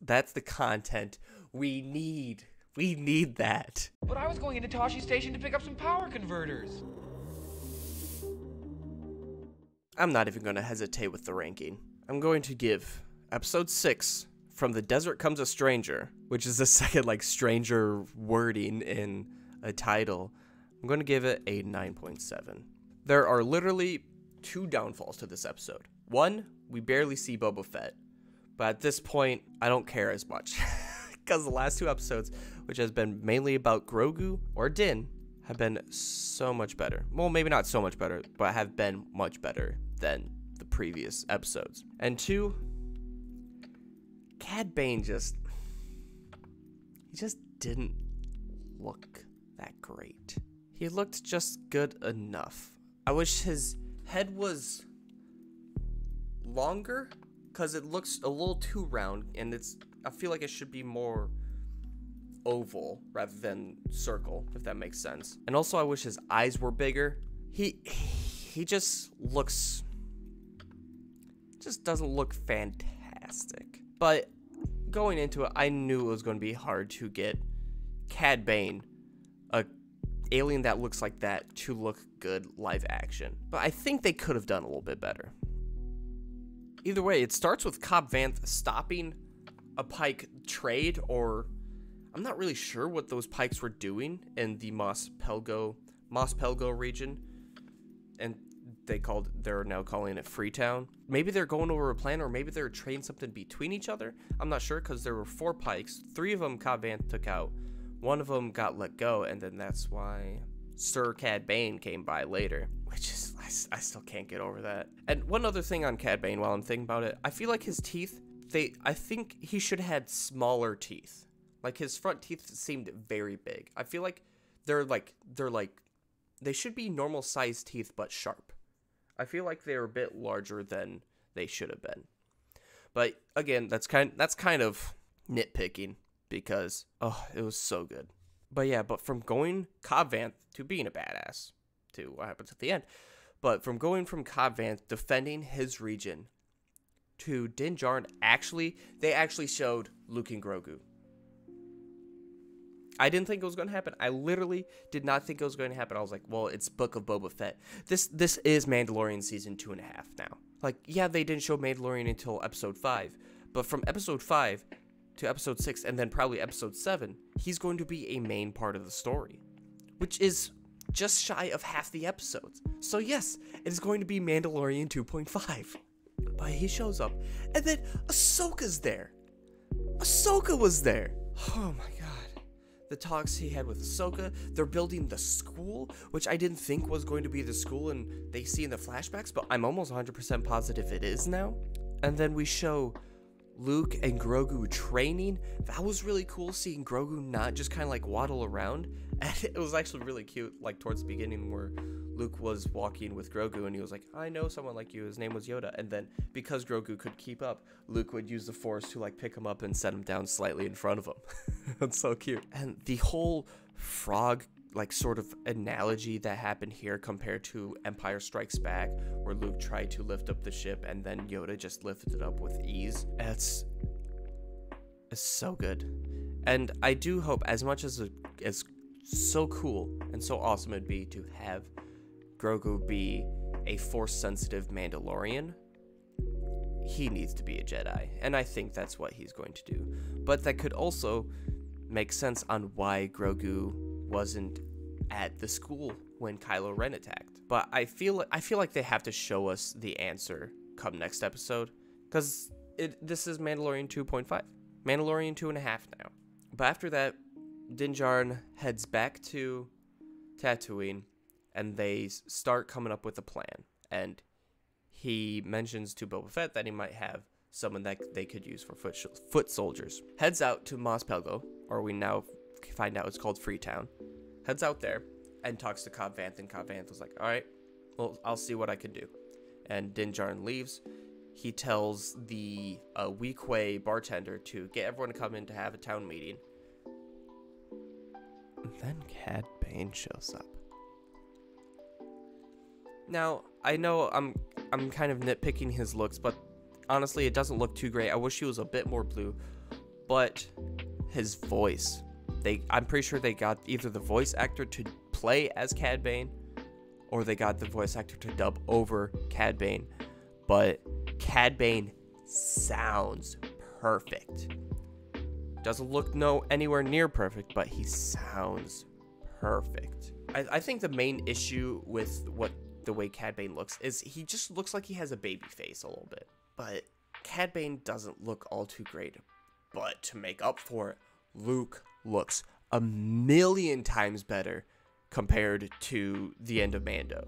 That's the content we need. We need that. But I was going into Tosche Station to pick up some power converters. I'm not even going to hesitate with the ranking. I'm going to give episode 6, From the Desert Comes a Stranger, which is the second stranger wording in a title. I'm going to give it a 9.7. There are literally 2 downfalls to this episode. One, we barely see Boba Fett. But at this point, I don't care as much. Because the last 2 episodes, which has been mainly about Grogu or Din, have been so much better. Well, maybe not so much better, but have been much better than the previous episodes. And 2, Cad Bane just didn't look that great. He looked just good enough. I wish his head was longer, because it looks a little too round, and I feel like it should be more oval rather than circle, if that makes sense. And also I wish his eyes were bigger. He just doesn't look fantastic. But going into it, I knew it was going to be hard to get Cad Bane, a alien that looks like that, to look good live action. But I think they could have done a little bit better. Either way, it starts with Cobb Vanth stopping a Pike trade, or I'm not really sure what those Pikes were doing in the Mos Pelgo region, and they're now calling it Freetown. Maybe they're going over a plan, or maybe they're trading something between each other. I'm not sure, because there were 4 Pikes. 3 of them Cobb Vanth took out. 1 of them got let go, and then that's why Sir Cad Bane came by later, which is, I still can't get over that. And one other thing on Cad Bane while I'm thinking about it, I feel like his teeth, I think he should have had smaller teeth. Like, his front teeth seemed very big. I feel like they should be normal sized teeth but sharp. I feel like they're a bit larger than they should have been. But again, that's kind of nitpicking, because it was so good. But yeah, from going Cobb Vanth to being a badass to what happens at the end. But from going from Cobb Vanth defending his region to Din Djarin, they actually showed Luke and Grogu. I didn't think it was going to happen. I literally did not think it was going to happen. I was like, well, it's Book of Boba Fett. This is Mandalorian season 2.5 now. Like, yeah, they didn't show Mandalorian until episode 5. But from episode 5 to episode 6 and then probably episode 7, he's going to be a main part of the story, which is just shy of half the episodes. So yes, it is going to be Mandalorian 2.5. But he shows up, and then Ahsoka's there. Ahsoka was there. Oh my god. The talks he had with Ahsoka, they're building the school, which I didn't think was going to be the school and they see in the flashbacks, but I'm almost 100% positive it is now. And then we show Luke and Grogu training. That was really cool, seeing Grogu not just kind of like waddle around. And it was actually really cute, like towards the beginning where Luke was walking with Grogu and he was like, I know someone like you, his name was Yoda. And then because Grogu could keep up, Luke would use the Force to like pick him up and set him down slightly in front of him. That's so cute. And the whole frog like sort of analogy that happened here compared to Empire Strikes Back, where Luke tried to lift up the ship and then Yoda just lifted it up with ease. It's so good. And I do hope, as much as so cool and so awesome it'd be to have Grogu be a Force-sensitive Mandalorian, he needs to be a Jedi, and I think that's what he's going to do. But that could also make sense on why Grogu wasn't at the school when Kylo Ren attacked. But I feel like they have to show us the answer come next episode, because this is Mandalorian 2.5, Mandalorian 2.5 now. But after that, Din Djarin heads back to Tatooine, and they start coming up with a plan. And he mentions to Boba Fett that he might have someone that they could use for foot soldiers. Heads out to Mos Pelgo, or we now find out it's called Freetown. Heads out there and talks to Cobb Vanth, and Cobb Vanth was like, all right, well, I'll see what I can do. And Din Djarin leaves. He tells the LOIKG bartender to get everyone to come in to have a town meeting. And then Cad Bane shows up. Now, I know I'm kind of nitpicking his looks, but honestly, it doesn't look too great. I wish he was a bit more blue. but his voice. I'm pretty sure they got either the voice actor to play as Cad Bane, or they got the voice actor to dub over Cad Bane. But Cad Bane sounds perfect. Doesn't look anywhere near perfect, but he sounds perfect. I think the main issue with the way Cad Bane looks is he just looks like he has a baby face a little bit. But Cad Bane doesn't look all too great. But to make up for it, Luke looks a million times better compared to the end of Mando.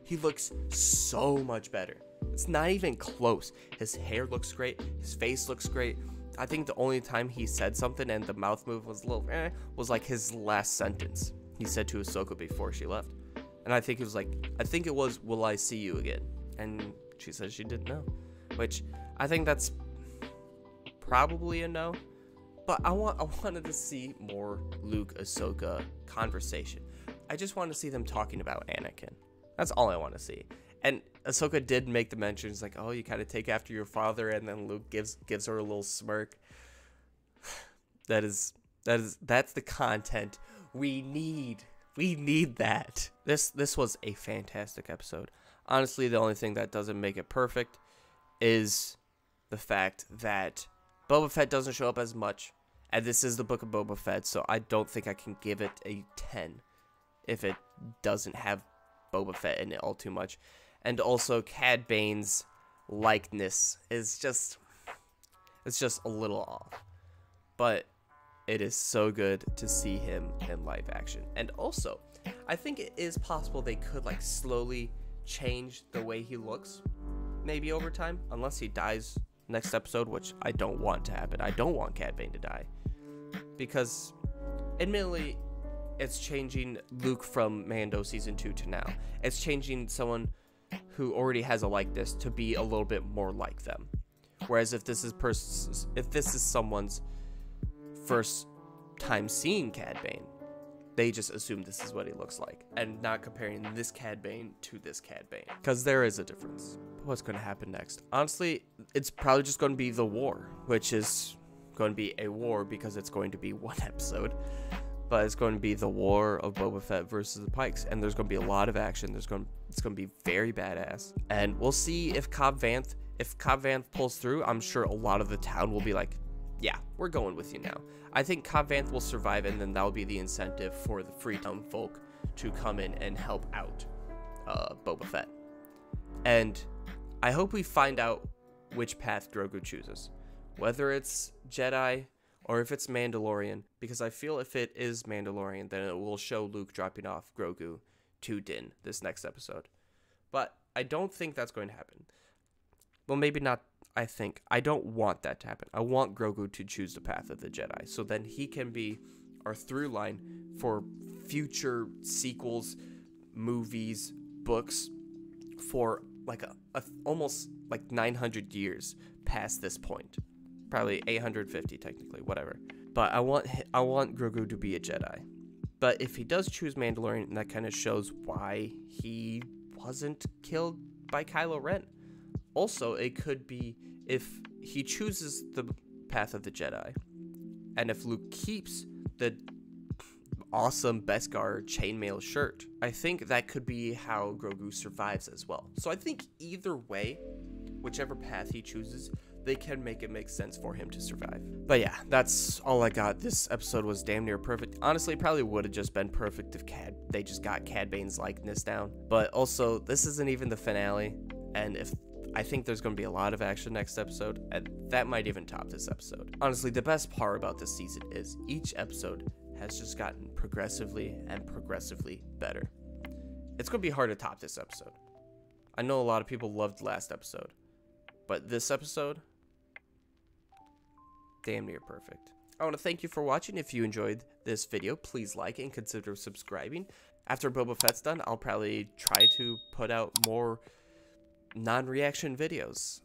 He looks so much better. It's not even close. His hair looks great. His face looks great. I think the only time he said something and the mouth move was a little was like his last sentence he said to Ahsoka before she left. And I think it was, "Will I see you again?" And she said she didn't know. Which I think that's probably a no. But I wanted to see more Luke-Ahsoka conversation. I just want to see them talking about Anakin. That's all I want to see. And Ahsoka did make the mentions like, "Oh, you kind of take after your father," and then Luke gives her a little smirk. That's the content we need. We need that. This was a fantastic episode. Honestly, the only thing that doesn't make it perfect is the fact that Boba Fett doesn't show up as much, and this is the Book of Boba Fett, so I don't think I can give it a 10 if it doesn't have Boba Fett in it all too much. And also, Cad Bane's likeness is just a little off. But it is so good to see him in live action. And also, I think it is possible they could like slowly change the way he looks, maybe over time, unless he dies next episode, which I don't want to happen. I don't want Cad Bane to die, because admittedly, it's changing Luke from Mando season 2 to now. It's changing someone who already has a likeness to be a little bit more like them. Whereas if this is someone's first time seeing Cad Bane, they just assume this is what he looks like, and not comparing this Cad Bane to this Cad Bane, because there is a difference. What's going to happen next? Honestly, it's probably just going to be the war, which is going to be a war because it's going to be one episode. But it's going to be the war of Boba Fett versus the Pikes, and there's going to be a lot of action. It's going to be very badass, and we'll see if Cobb Vanth pulls through. I'm sure a lot of the town will be like, "Yeah, we're going with you now." I think Cobb Vanth will survive, and then that'll be the incentive for the Freetown folk to come in and help out Boba Fett. And I hope we find out which path Grogu chooses, whether it's Jedi or if it's Mandalorian, because I feel if it is Mandalorian, then it will show Luke dropping off Grogu to Din this next episode. But I don't think that's going to happen. Well, maybe not. I don't want that to happen. I want Grogu to choose the path of the Jedi, so then he can be our through line for future sequels, movies, books, for like almost like 900 years past this point. Probably 850 technically, whatever. But I want Grogu to be a Jedi. But if he does choose Mandalorian, that kind of shows why he wasn't killed by Kylo Ren. Also, it could be if he chooses the path of the Jedi, and if Luke keeps the awesome Beskar chainmail shirt, I think that could be how Grogu survives as well. So I think either way, whichever path he chooses, they can make it make sense for him to survive. But yeah, that's all I got. This episode was damn near perfect. Honestly, probably would have just been perfect if they just got Cad Bane's likeness down. But also, this isn't even the finale, and I think there's going to be a lot of action next episode, and that might even top this episode. Honestly, the best part about this season is each episode has just gotten progressively better. It's going to be hard to top this episode. I know a lot of people loved last episode, but this episode, damn near perfect. I want to thank you for watching. If you enjoyed this video, please like it and consider subscribing. After Boba Fett's done, I'll probably try to put out more non-reaction videos.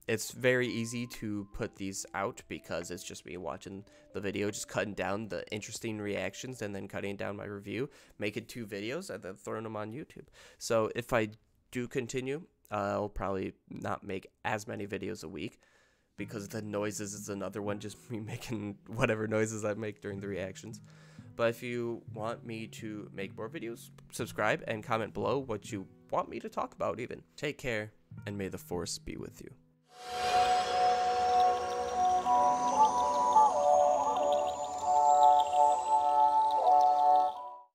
It's very easy to put these out because it's just me watching the video, just cutting down the interesting reactions and then cutting down my review, making 2 videos and then throwing them on YouTube. So if I do continue, I'll probably not make as many videos a week, because the noises is another one, just me making whatever noises I make during the reactions. But if you want me to make more videos, subscribe and comment below what you want me to talk about even. Take care, and may the force be with you.